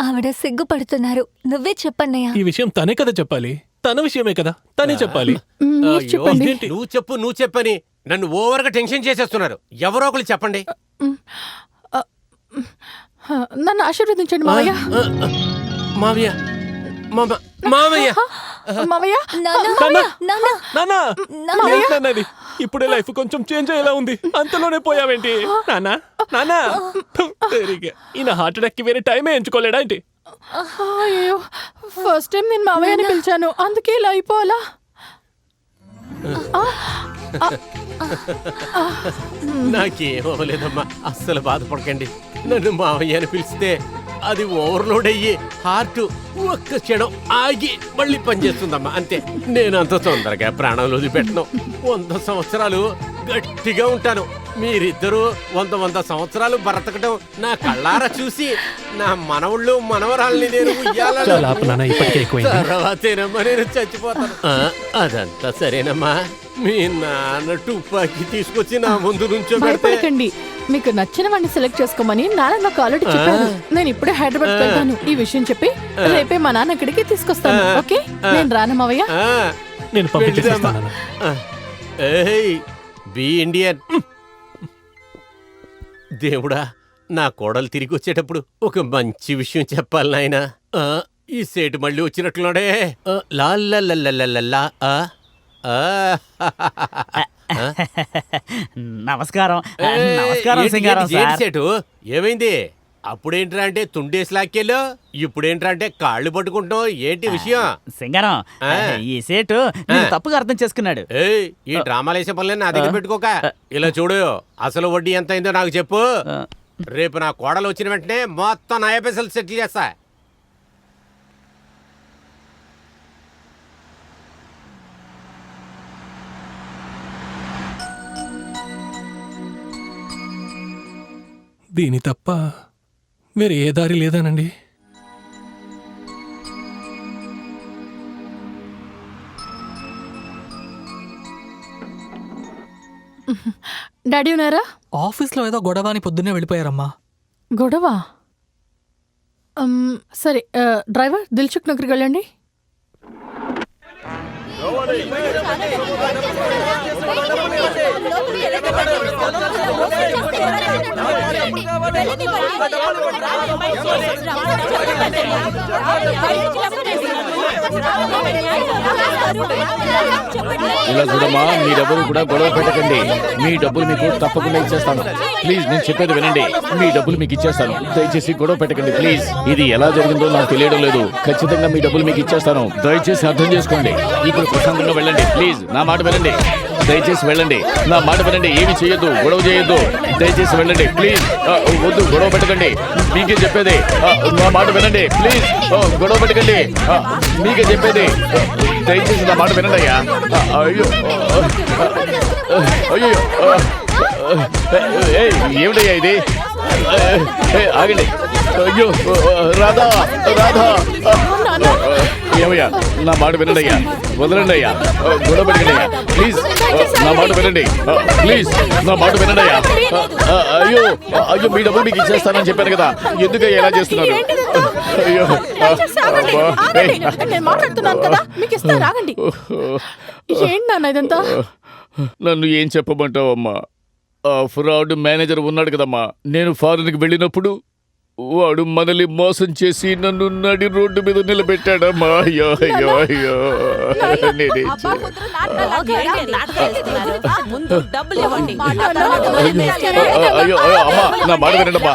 ఆవిడ సిగ్గుపడుతున్నారు. నువ్వే చెప్పన్నయ్యా. ఈ విషయం తనే కదా చెప్పాలి. తన విషయమే కదా, తనే చెప్పాలి. నువ్వు చెప్పని నన్ను ఓవర్గా టెన్షన్ చేసేస్తున్నారు. ఎవరో ఒకరు చెప్పండి. నన్ను ఆశీర్వదించండి మావయ్య. మావయ్య మావయ్య మావయ్య నాన్నది ఇప్పుడే లైఫ్ కొంచెం చేంజ్ అయ్యేలా ఉంది, అంతలోనే పోయావేంటి? నానా నానా ఈయన హార్ట్ అటాక్ కి వేరే టైమే ఎంచుకోలేడా ఏంటి? అయ్యో, ఫస్ట్ టైం నేను మావయ్యని పిలిచాను, అందుకే ఇలా అయిపోవాలా? నాకేమవలేదమ్మా, అస్సలు బాధపడకండి. నన్ను మావయ్య అని పిలిస్తే అది ఓవర్లోడ్ అయ్యి హార్ట్ ఒక్క క్షణం ఆగి మళ్ళీ పనిచేస్తుందమ్మా, అంతే. నేను అంత తొందరగా ప్రాణంలో వదిలిపెట్టను. 100 సంవత్సరాలు గట్టిగా ఉంటాను. మీరిద్దరూ 100 సంవత్సరాలు బ్రతకడం నా కళ్ళారా చూసి నా మనవుళ్ళు మనవరాల్ని నేను తర్వాతేనమ్మా నేను చచ్చిపోతాను. అదంతా సరేనమ్మా. మీ నాన్న తుపాకీ తీసుకొచ్చి నా ముందు నుంచో భయపడకండి. మీకు నచ్చిన వాడిని సెలెక్ట్ చేసుకోమని నాన్న నాకు ఆల్రెడీ చెప్పాను. నేను ఇప్పుడే హైదరాబాద్ వెళ్తాను. ఈ విషయం చెప్పి రేపే మా నాన్న ఇక్కడికి తీసుకొస్తాను. ఓకే, నేను రాను మావయ్య. నేను పంపించేస్తాను. Be Indian. దేవుడా, నా కోడలు తిరిగి వచ్చేటప్పుడు ఒక మంచి విషయం చెప్పాలి నాయన. ఈ సేటు మళ్ళీ వచ్చినట్లున్నాడే. లాల్లల్లల్లల్లల్లా. నమస్కారం. నమస్కారం సింగారం సార్. సేటు ఏమైంది? అప్పుడేంట్రా అంటే తుండేసి లాక్కెళ్ళు, ఇప్పుడేంట్రా అంటే కాళ్ళు పట్టుకుంటున్నావు, ఏంటి విషయం? సింగారం, ఈ సేటు తప్పుగా అర్థం చేసుకున్నాడు. ఈ డ్రామాలు వేసే పనులే నా దగ్గర పెట్టుకోక. ఇలా చూడు, అసలు వడ్డీ ఎంత అయిందో నాకు చెప్పు. రేపు నా కోడలు వచ్చిన వెంటనే మొత్తం నయా పైసలు సెటిల్ చేస్తా. దీని తప్ప వేరే ఏ దారి లేదానండి? డాడీ ఉన్నారా? ఆఫీస్లో ఏదో గొడవ అని పొద్దున్నే వెళ్ళిపోయారమ్మా. గొడవ? సరే, డ్రైవర్ దిల్సుఖ్ నగర్కి వెళ్ళండి. ఇలా చూడమ్మా, మీరెవరు కూడా గొడవ పెట్టకండి. మీ డబ్బులు మీకు తప్పకుండా ఇచ్చేస్తాను. ప్లీజ్, నేను చెప్పేది వినండి. మీ డబ్బులు మీకు ఇచ్చేస్తాను. దయచేసి గొడవ పెట్టకండి ప్లీజ్. ఇది ఎలా జరిగిందో నాకు తెలియడం లేదు. ఖచ్చితంగా మీ డబ్బులు మీకు ఇచ్చేస్తాను. దయచేసి అర్థం చేసుకోండి. ఇప్పుడు ప్రశాంతంగా వెళ్ళండి ప్లీజ్. నా మాట వినండి. దయచేసి వెళ్ళండి. నా మాట వినండి. ఏమి చేయొద్దు, గొడవ చేయొద్దు. దయచేసి వెళ్ళండి ప్లీజ్. వద్దు, గొడవ పెట్టకండి. మీకే చెప్పేది. నా మాట వినండి ప్లీజ్. గొడవ పెట్టకండి. మీకే చెప్పేది. దయచేసి నా మాట వినండి అయ్యా. అయ్యో అయ్యో, ఏమిటయ్యా ఇది? ఆగండి. అయ్యో, రాధా రాధా. ఏమయ్యా, నా మాట వినండి అయ్యా. వదలండి అయ్యా. గొడవ పెట్టండి అయ్యా ప్లీజ్. నా మాట వినండి ప్లీజ్. నా మాట వినండి అయ్యా. అయ్యో అయ్యో, మీ డబ్బులు మీకు ఇచ్చేస్తానని చెప్పాను కదా, ఎందుకయ్యా ఎలా చేస్తున్నారు? అయ్యో, ఏంటి నాన్న ఇదంతా? నన్ను ఏం చెప్పమంటావమ్మా? ఆ ఫ్రాడ్ మేనేజర్ ఉన్నాడు కదమ్మా, నేను ఫారెన్కి వెళ్ళినప్పుడు వాడు మనల్ని మోసం చేసి నన్ను నడి రోడ్డు మీద నిలబెట్టాడమ్మా. అయ్యో అయ్యో అయ్యో, నేనే అయ్యో అమ్మా, నా మాట వినండమ్మా.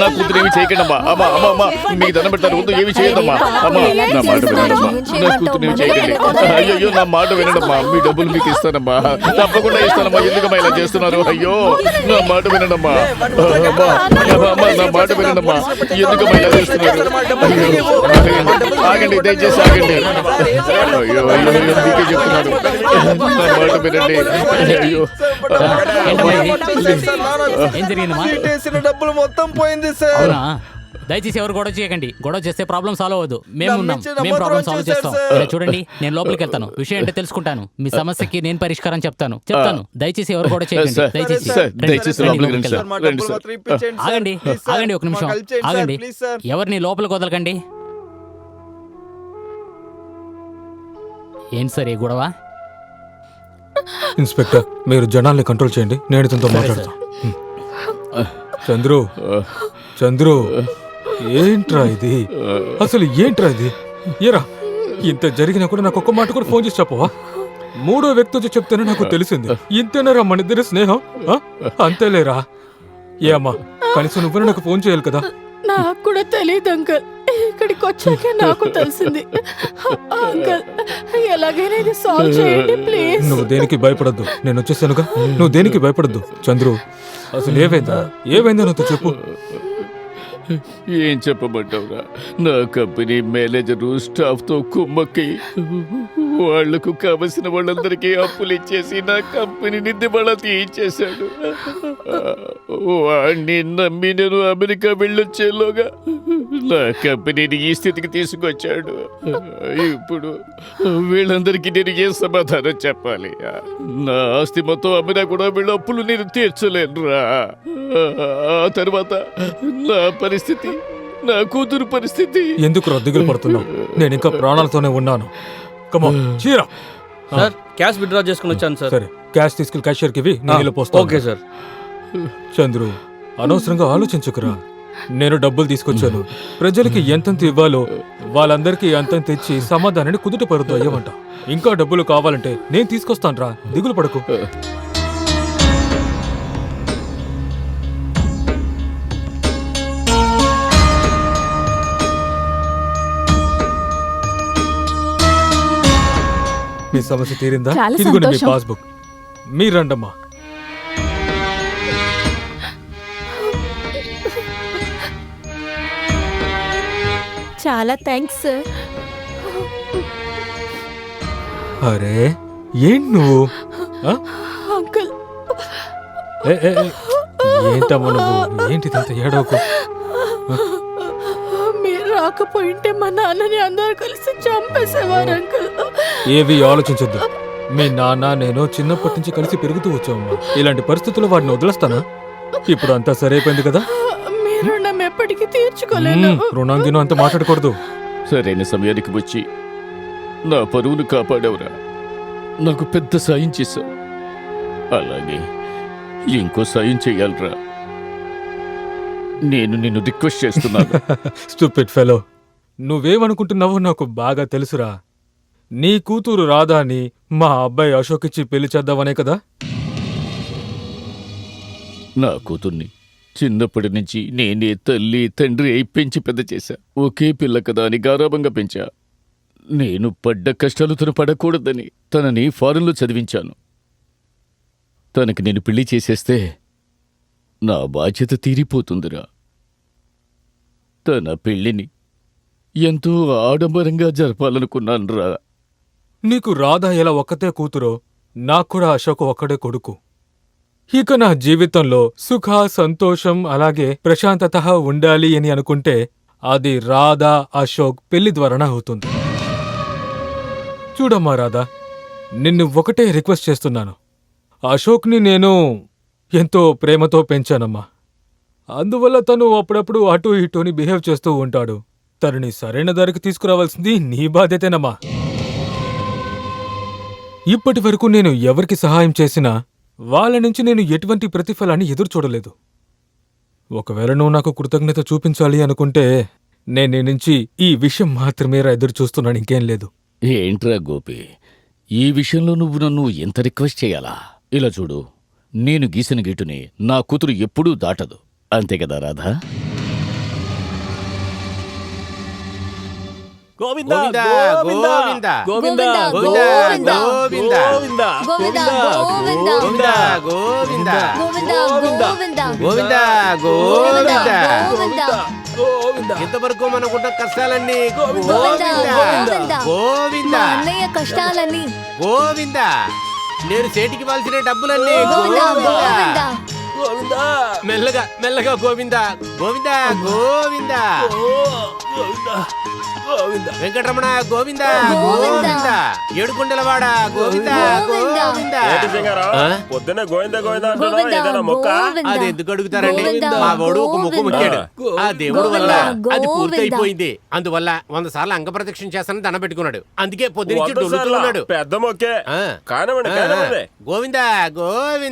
నా కూతురు ఏమి చేయకండి అమ్మా. అమ్మా అమ్మా అమ్మా, మీకు దండం పెడతాను, వద్దు ఏమి చేయదమ్మా. అమ్మా, నా మాట వినండమ్మా. నా కూతురు ఏమి చేయకండి. అయ్యో, నా మాట వినండమ్మా. మీ డబ్బులు మీకు ఇస్తానమ్మా, తప్పకుండా ఇస్తానమ్మా. ఎందుకమ్మా ఇలా చేస్తున్నారు? అయ్యో, నా మాట వినండమ్మా. అమ్మా అమ్మా, నా మాట వినండమ్మా. ఎందుకు ఇలా చేస్తున్నారు? ఆగండి, దయచేసి ఆగండి. అయ్యో అయ్యో, ఎందుకే చెప్తున్నారు? నా మాట వినండి. అయ్యో, ఏం జరిగిందమ్మా? డబ్బులు మొత్తం పోయింది సార్. దయచేసి ఎవరు గొడవ చేయకండి. గొడవ చేస్తే ప్రాబ్లం సాల్వ్ అవ్వదు. మేము ఉన్నాం, నమ్మించి మేము ప్రాబ్లం నమ్మకం సాల్వ్ చేస్తాం. చేశారు, ఇలా చూడండి, నేను లోపలికి వెళ్తాను, విషయం ఏంటో తెలుసుకుంటాను, మీ సమస్యకి నేను పరిష్కారం చెప్తాను. దయచేసి ఎవరు గొడవ చేయకండి. సార్, దయచేసి సార్, రండి, దయచేసి రండి, లోపలికి లోపలికి రండి, వెళ్దాం. సార్. రండి, సార్. ఆగండి ఆగండి, ఒక నిమిషం ఆగండి. ఎవరిని లోపలికి వదలకండి. ఏంటి సార్ ఈ గొడవ? ఇన్స్పెక్టర్, మీరు జనాల్ని కంట్రోల్ చేయండి, నేను ఇతనితో మాట్లాడతాను. చంద్రు, చంద్రు, ఏంట్రా ఇది? అసలు ఏంట్రా ఇది? ఏరా, ఇంత జరిగినా కూడా నాకు ఒక్క మాట కూడా ఫోన్ చేసి చెప్పవా? మూడో వ్యక్తి వచ్చి చెప్తేనే నాకు తెలిసింది. ఇంతేనారా మన ఇద్దరి స్నేహం? అంతేలేరా? ఏ అమ్మా, కనీసం నువ్వు నాకు ఫోన్ చేయాలి కదా. నాకు కూడా తెలియదు అంకుల్, ఇక్కడికి వచ్చాకే నాకు తెలిసింది. అంకుల్, ఎలాగైనా ఇది సాల్వ్ చేయండి ప్లీజ్. నువ్వు దేనికి భయపడద్దు, నేను వచ్చేసానుగా. నువ్వు దేనికి భయపడద్దు. చంద్రు, అసలు ఏమైందో నాతో చెప్పు. ఏం చెప్పమంటావురా? నా కంపెనీ మేనేజరు స్టాఫ్తో కుమ్మక్కి వాళ్లకు కావలసిన వాళ్ళందరికీ అప్పులు ఇచ్చేసి నా కంపెనీని దివాళా తీయించేశాడు. వాడిని నమ్మి నేను అమెరికా వెళ్ళొచ్చేలోగా నా కంపెనీని ఈ స్థితికి తీసుకొచ్చాడు. ఇప్పుడు వీళ్ళందరికీ నేను ఏ సమాధానం చెప్పాలి? నా ఆస్తి మొత్తం అమ్మినా కూడా వీళ్ళ అప్పులు నేను తీర్చలేనురా. ఆ తర్వాత నా పరిస్థితి, నా కూతురు పరిస్థితి. ఎందుకు రద్దుగులు పడుతున్నావు? నేను ఇంకా ప్రాణాలతోనే ఉన్నాను. కమాన్, చీరా. సార్, క్యాష్ విత్డ్రా చేసుకుని వచ్చాను సార్. సరే, క్యాష్ తీసుకెళ్లి క్యాషియర్కి ఇవ్వి, నేను ఇలా పోస్తాను. Okay sir. చంద్రు, అనవసరంగా ఆలోచించుకురా. నేను డబ్బులు తీసుకొచ్చాను, ప్రజలకి ఎంతెంత ఇవ్వాలో వాళ్ళందరికీ అంతంత ఇచ్చి సమాధానాన్ని కుదుట పరుతూ అయ్యమంట. ఇంకా డబ్బులు కావాలంటే నేను తీసుకొస్తాను రా, దిగులు పడకు. మీ సమస్య తీరిందా? చాలా ఇదిగోండి మీ సంతోషం. పాస్బుక్. మీరు రండమ్మా. చాలా థ్యాంక్స్ సార్. అరే, ఏంటి నువ్వు? ఆ? అంకుల్, ఏంటమ్మా నువ్వు? ఏంటిదంత ఏడవకు. మీరు రాకపోయింటే మా నాన్నని అందరూ కలిసి చంపేసేవారు అంకుల్. ఏవి ఆలోచించొద్దు. మీ నాన్న నేను చిన్నప్పటి నుంచి కలిసి పెరుగుతూ వచ్చామమ్మా. ఇలాంటి పరిస్థితుల్లో వాడిని వదిలేస్తానా? ఇప్పుడు అంతా సరైపోయింది కదా. మీ రుణం ఎప్పటికీ తీర్చుకోలేను. రుణాంగిను అంత మాట్లాడకూడదు. సరైన సమయానికి వచ్చి నా పరువును కాపాడవురా. నాకు పెద్ద సాయం చేశావు. అలాగే ఇంకో సాయం చేయాలరా. నేను నిన్ను రిక్వెస్ట్ చేస్తున్నాను. స్టూపిడ్ ఫెలో, నువ్వేమనుకుంటున్నావో నాకు బాగా తెలుసురా. నీ కూతురు రాధాని మా అబ్బాయి అశోక్ ఇచ్చి పెళ్లి చేద్దామనే కదా. నా కూతుర్ని చిన్నప్పటి నుంచి నేనే తల్లి తండ్రి అయి పెంచి పెద్ద చేశా. ఒకే పిల్ల కదా అని గారాబంగా పెంచా. నేను పడ్డ కష్టాలు తను పడకూడదని తనని ఫారెన్లో చదివించాను. తనకి నేను పెళ్లి చేసేస్తే నా బాధ్యత తీరిపోతుందిరా. తన పెళ్లిని ఎంతో ఆడంబరంగా జరపాలనుకున్నానురా. నీకు రాధా ఎలా ఒక్కతే కూతురో నాకు కూడా అశోక్ ఒక్కడే కొడుకు. ఇక నా జీవితంలో సుఖ సంతోషం అలాగే ప్రశాంతత ఉండాలి అని అనుకుంటే అది రాధా అశోక్ పెళ్లి ద్వారానే అవుతుంది. చూడమ్మా రాధా, నిన్ను ఒకటే రిక్వెస్ట్ చేస్తున్నాను. అశోక్ని నేను ఎంతో ప్రేమతో పెంచానమ్మా. అందువల్ల తను అప్పుడప్పుడు అటు ఇటుని బిహేవ్ చేస్తూ ఉంటాడు. తనని సరైన దారికి తీసుకురావాల్సింది నీ బాధ్యతేనమ్మా. ఇప్పటి వరకు నేను ఎవరికి సహాయం చేసినా వాళ్ళ నుంచి నేను ఎటువంటి ప్రతిఫలాన్ని ఎదురు చూడలేదు. ఒకవేళ నువ్వు నాకు కృతజ్ఞత చూపించాలి అనుకుంటే నేను నీ నుంచి ఈ విషయం మాత్రమే ఎదురు చూస్తున్నాను, ఇంకేం లేదు. ఏంట్రా గోపి, ఈ విషయంలో నువ్వు నన్ను ఎంత రిక్వెస్ట్ చేయాలా? ఇలా చూడు, నేను గీసిన గీటుని నా కూతురు ఎప్పుడూ దాటదు. అంతే కదా రాధా? గోవిందా గోవిందా, గోవిందా గోవిందా, గోవిందా గోవిందా, గోవిందా గోవిందా, గోవిందా గోవిందా, గోవిందా గోవిందా, గోవిందా, గోవిందా గోవిందా ఇంతవరకు మనకున్న కష్టాలన్నీ గోవిందా, గోవిందా, గోవిందా, అన్నయ్య కష్టాలన్నీ గోవిందా, నేను చేతికి వాల్సిన డబ్బులన్నీ గోవిందా, గోవిందా, గోవిందా. మెల్లగా మెల్లగా గోవిందా గోవిందా గోవిందా వెంకటరమణ గోవిందా గోవిందా ఏడుకొండలవాడ గోవిందా గోవిందా పొద్దున్న గోవిందా గోవిందా అంటున్నావు, ఏదైనా మొక్క? అది ఎందుకు అడుగుతారండి? మా వాడు ఒక ముక్కు ముక్కాడు, ఆ దేవుడు వల్ల అది పూర్తయిపోయింది. అందువల్ల 100 సార్లు అంగ ప్రదక్షిణ చేస్తానని దండ పెట్టుకున్నాడు. అందుకే పొద్దునుంచి డొల్లుతూ ఉన్నాడు. పెద్ద మొక్కే. కానివ్వండి, కానివ్వండి. గోవిందా గోవిందా.